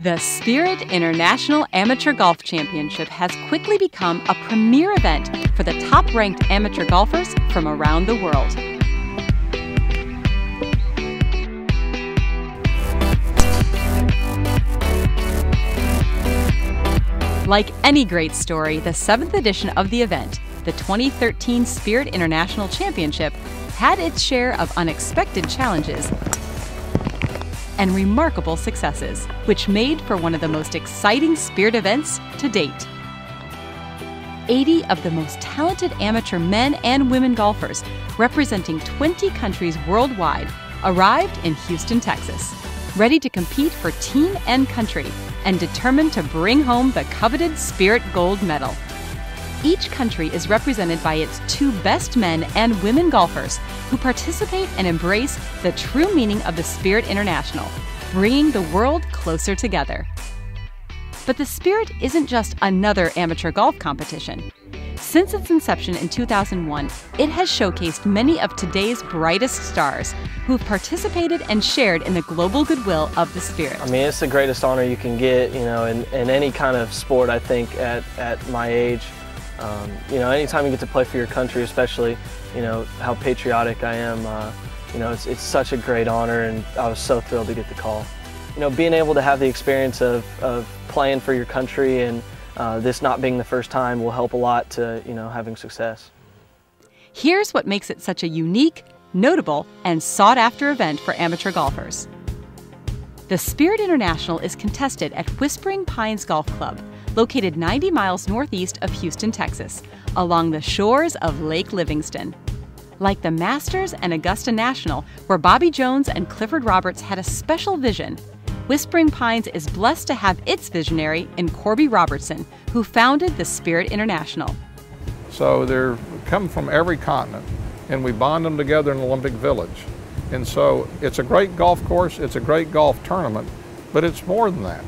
The Spirit International Amateur Golf Championship has quickly become a premier event for the top-ranked amateur golfers from around the world. Like any great story, the 7th edition of the event, the 2013 Spirit International Championship, had its share of unexpected challenges and remarkable successes, which made for one of the most exciting Spirit events to date. 80 of the most talented amateur men and women golfers, representing 20 countries worldwide, arrived in Houston, Texas, ready to compete for team and country and determined to bring home the coveted Spirit Gold Medal. Each country is represented by its 2 best men and women golfers who participate and embrace the true meaning of the Spirit International, bringing the world closer together. But the Spirit isn't just another amateur golf competition. Since its inception in 2001, it has showcased many of today's brightest stars who've participated and shared in the global goodwill of the Spirit. I mean, it's the greatest honor you can get, in any kind of sport, I think, at my age. Anytime you get to play for your country, especially, how patriotic I am, it's such a great honor, and I was so thrilled to get the call. Being able to have the experience of playing for your country and this not being the first time will help a lot to, having success. Here's what makes it such a unique, notable, and sought-after event for amateur golfers. The Spirit International is contested at Whispering Pines Golf Club, located 90 miles northeast of Houston, Texas, along the shores of Lake Livingston. Like the Masters and Augusta National, where Bobby Jones and Clifford Roberts had a special vision, Whispering Pines is blessed to have its visionary in Corby Robertson, who founded the Spirit International. So they come from every continent, and we bond them together in Olympic Village. And so it's a great golf course, it's a great golf tournament, but it's more than that.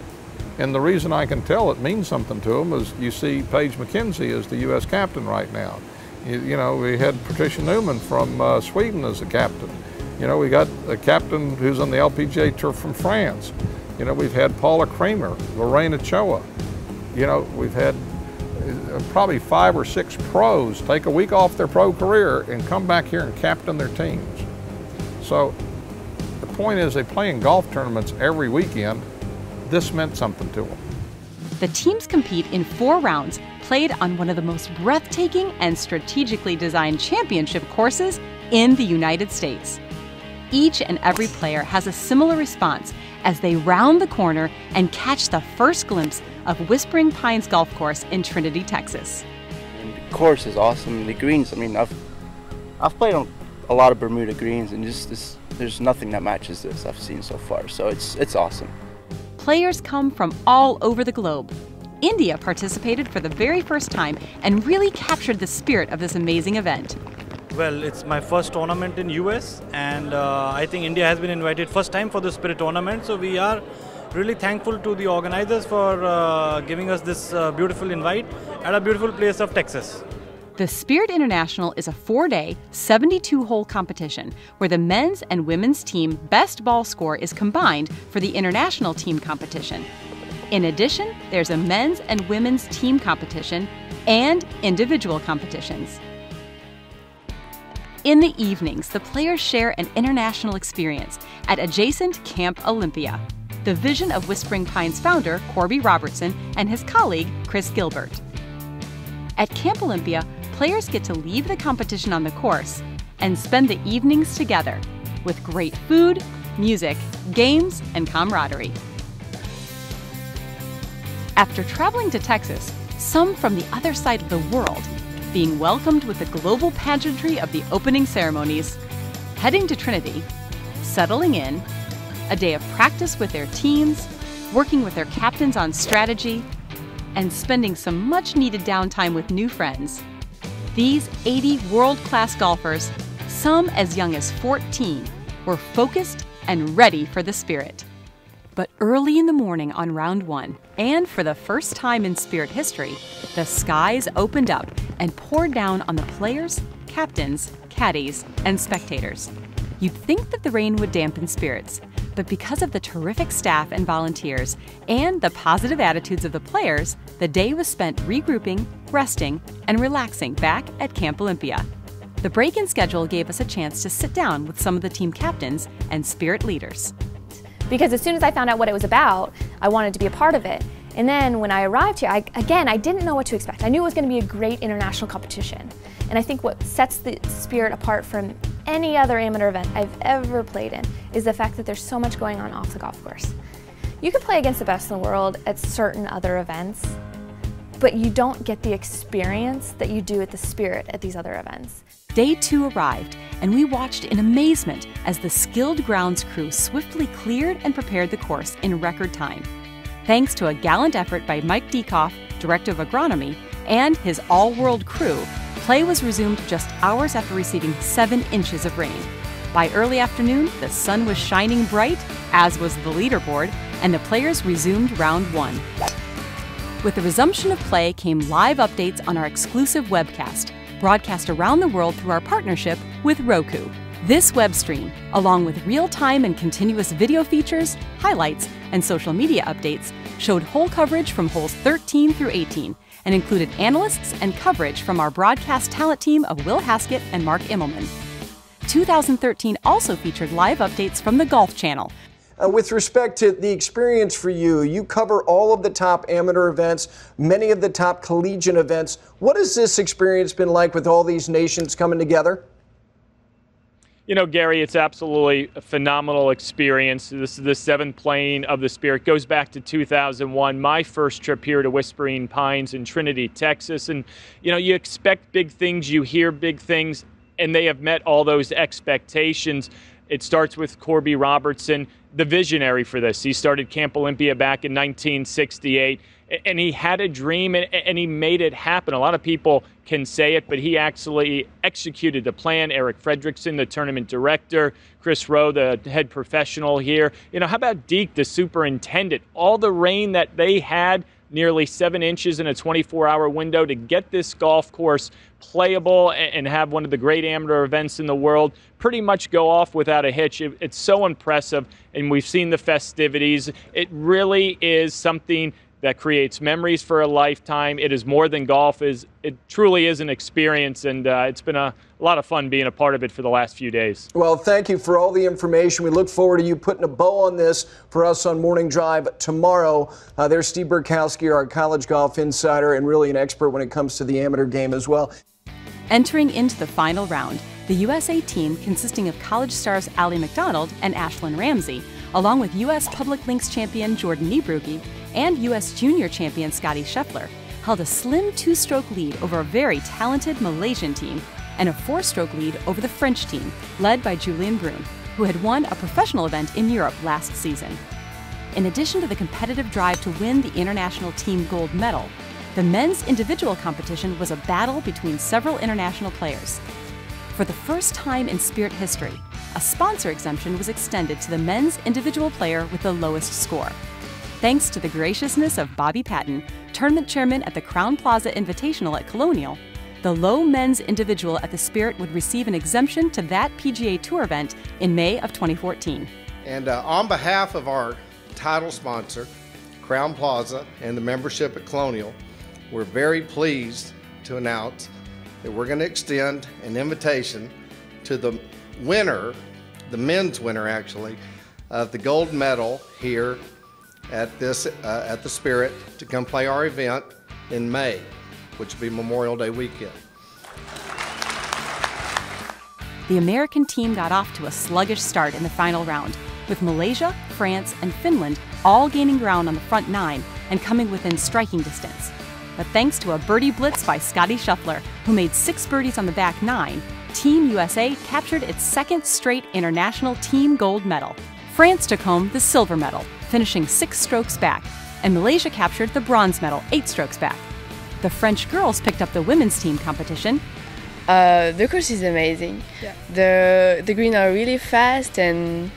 And the reason I can tell it means something to them is you see Paige McKenzie as the U.S. captain right now. We had Patricia Newman from Sweden as the captain. We got a captain who's on the LPGA Tour from France. We've had Paula Creamer, Lorraine Ochoa. We've had probably 5 or 6 pros take a week off their pro career and come back here and captain their teams. So the point is they play in golf tournaments every weekend. This meant something to them. The teams compete in 4 rounds, played on one of the most breathtaking and strategically designed championship courses in the United States. Each and every player has a similar response as they round the corner and catch the first glimpse of Whispering Pines Golf Course in Trinity, Texas. And the course is awesome. The greens, I've played on a lot of Bermuda greens, and there's nothing that matches this I've seen so far. So it's awesome. Players come from all over the globe. India participated for the very first time and really captured the spirit of this amazing event. Well, it's my first tournament in US, and I think India has been invited first time for the Spirit tournament, so we are really thankful to the organizers for giving us this beautiful invite at a beautiful place of Texas. The Spirit International is a 4-day, 72-hole competition where the men's and women's team best ball score is combined for the international team competition. In addition, there's a men's and women's team competition and individual competitions. In the evenings, the players share an international experience at adjacent Camp Olympia, the vision of Whispering Pines founder Corby Robertson and his colleague Chris Gilbert. At Camp Olympia, players get to leave the competition on the course and spend the evenings together with great food, music, games, and camaraderie. After traveling to Texas, some from the other side of the world, being welcomed with the global pageantry of the opening ceremonies, heading to Trinity, settling in, a day of practice with their teams, working with their captains on strategy, and spending some much-needed downtime with new friends. These 80 world-class golfers, some as young as 14, were focused and ready for the Spirit. But early in the morning on round 1, and for the first time in Spirit history, the skies opened up and poured down on the players, captains, caddies, and spectators. You'd think that the rain would dampen spirits, But because of the terrific staff and volunteers and the positive attitudes of the players, the day was spent regrouping, resting, and relaxing back at Camp Olympia. The break-in schedule gave us a chance to sit down with some of the team captains and Spirit leaders. Because as soon as I found out what it was about, I wanted to be a part of it. And then when I arrived here, I didn't know what to expect. I knew it was going to be a great international competition. And I think what sets the Spirit apart from any other amateur event I've ever played in is the fact that there's so much going on off the golf course. You can play against the best in the world at certain other events, but you don't get the experience that you do at the Spirit at these other events. Day 2 arrived, and we watched in amazement as the skilled grounds crew swiftly cleared and prepared the course in record time. Thanks to a gallant effort by Mike Dekoff, Director of Agronomy, and his all-world crew, play was resumed just hours after receiving 7 inches of rain. By early afternoon, the sun was shining bright, as was the leaderboard, and the players resumed round 1. With the resumption of play came live updates on our exclusive webcast, broadcast around the world through our partnership with Roku. This web stream, along with real-time and continuous video features, highlights, and social media updates, showed hole coverage from holes 13 through 18 and included analysts and coverage from our broadcast talent team of Will Haskett and Mark Immelman. 2013 also featured live updates from the Golf Channel. With respect to the experience for you, you cover all of the top amateur events, many of the top collegiate events. What has this experience been like with all these nations coming together? You know, Gary, it's absolutely a phenomenal experience. This is the 7th playing of the Spirit. It goes back to 2001, my first trip here to Whispering Pines in Trinity, Texas. And, you know, you expect big things, you hear big things, and they have met all those expectations. It starts with Corby Robertson, the visionary for this. He started Camp Olympia back in 1968, and he had a dream, and he made it happen. A lot of people can say it, but he actually executed the plan. Eric Fredrickson, the tournament director, Chris Rowe, the head professional here. You know, how about Deke, the superintendent? All the rain that they had, nearly 7 inches in a 24-hour window to get this golf course playable and have one of the great amateur events in the world pretty much go off without a hitch. It's so impressive, and we've seen the festivities. It really is something that creates memories for a lifetime. It is more than golf. It truly is an experience, and it's been a lot of fun being a part of it for the last few days. Well, thank you for all the information. We look forward to you putting a bow on this for us on Morning Drive tomorrow. There's Steve Burkowski, our college golf insider, and really an expert when it comes to the amateur game as well. Entering into the final round, the USA team, consisting of college stars Allie McDonald and Ashlyn Ramsey, along with U.S. Public Links champion Jordan Niebruegge and U.S. Junior champion Scotty Scheffler, held a slim 2-stroke lead over a very talented Malaysian team and a 4-stroke lead over the French team, led by Julien Brune, who had won a professional event in Europe last season. In addition to the competitive drive to win the international team gold medal, the men's individual competition was a battle between several international players. For the first time in Spirit history, a sponsor exemption was extended to the men's individual player with the lowest score. Thanks to the graciousness of Bobby Patton, tournament chairman at the Crowne Plaza Invitational at Colonial, the low men's individual at the Spirit would receive an exemption to that PGA Tour event in May of 2014. And on behalf of our title sponsor, Crowne Plaza, and the membership at Colonial, we're very pleased to announce that we're going to extend an invitation to the winner, the men's winner actually, of the gold medal here at the Spirit to come play our event in May, which will be Memorial Day weekend. The American team got off to a sluggish start in the final round, with Malaysia, France, and Finland all gaining ground on the front 9 and coming within striking distance. But thanks to a birdie blitz by Scotty Scheffler, who made 6 birdies on the back 9, Team USA captured its 2nd straight international team gold medal. France took home the silver medal, finishing 6 strokes back, and Malaysia captured the bronze medal 8 strokes back. The French girls picked up the women's team competition. The course is amazing. Yeah. The greens are really fast, and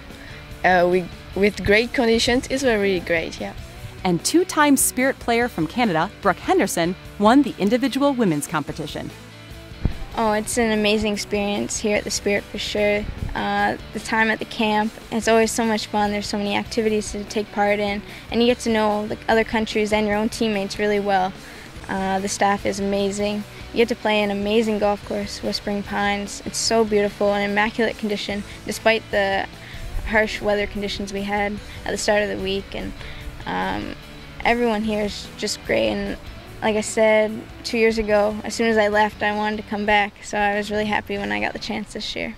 with great conditions, it's really great. Yeah. And 2-time Spirit player from Canada, Brooke Henderson, won the individual women's competition. Oh, it's an amazing experience here at the Spirit for sure. the time at the camp. It's always so much fun. There's so many activities to take part in, and you get to know the other countries and your own teammates really well. The staff is amazing. You get to play an amazing golf course, Whispering Pines. It's so beautiful and immaculate condition, despite the harsh weather conditions we had at the start of the week. And everyone here is just great. And like I said 2 years ago, as soon as I left, I wanted to come back. So I was really happy when I got the chance this year.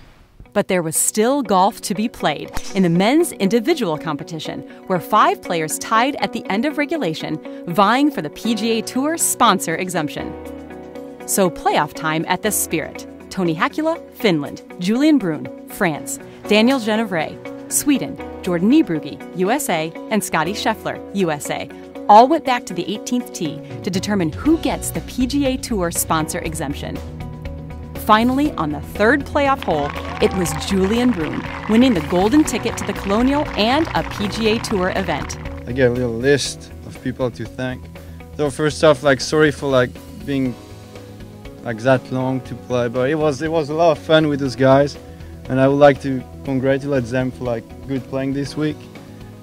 But there was still golf to be played in the men's individual competition, where 5 players tied at the end of regulation, vying for the PGA Tour sponsor exemption. So playoff time at the Spirit. Tony Hakula, Finland; Julian Brun, France; Daniel Genevray, Sweden; Jordan Niebrugge, USA; and Scotty Scheffler, USA, all went back to the 18th tee to determine who gets the PGA Tour sponsor exemption. Finally, on the 3rd playoff hole, it was Julian Brun, winning the golden ticket to the Colonial and a PGA Tour event. I get a little list of people to thank. So first off, sorry for being that long to play, but it was a lot of fun with those guys, and I would like to congratulate them for good playing this week,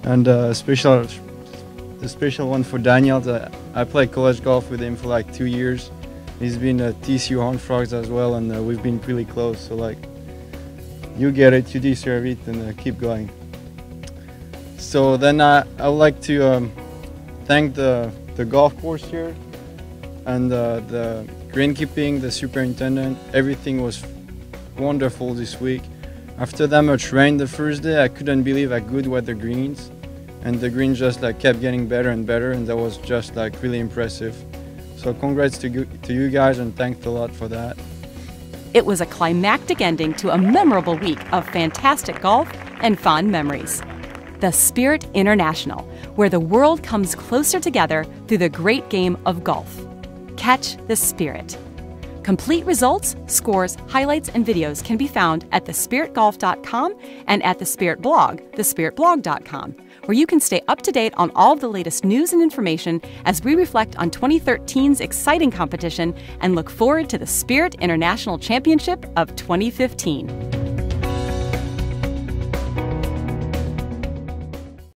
and a special one for Daniel. I played college golf with him for 2 years. He's been at TCU Horned Frogs as well, and we've been really close. So you get it, you deserve it, and keep going. So then I would like to thank the golf course here, and the greenkeeping, the superintendent. Everything was wonderful this week. After that much rain the first day, I couldn't believe how good were the greens, and the greens just kept getting better and better, and that was just really impressive. So congrats to you guys, and thanks a lot for that. It was a climactic ending to a memorable week of fantastic golf and fond memories. The Spirit International, where the world comes closer together through the great game of golf. Catch the Spirit. Complete results, scores, highlights, and videos can be found at thespiritgolf.com and at the Spirit blog, thespiritblog.com, where you can stay up to date on all of the latest news and information as we reflect on 2013's exciting competition and look forward to the Spirit International Championship of 2015.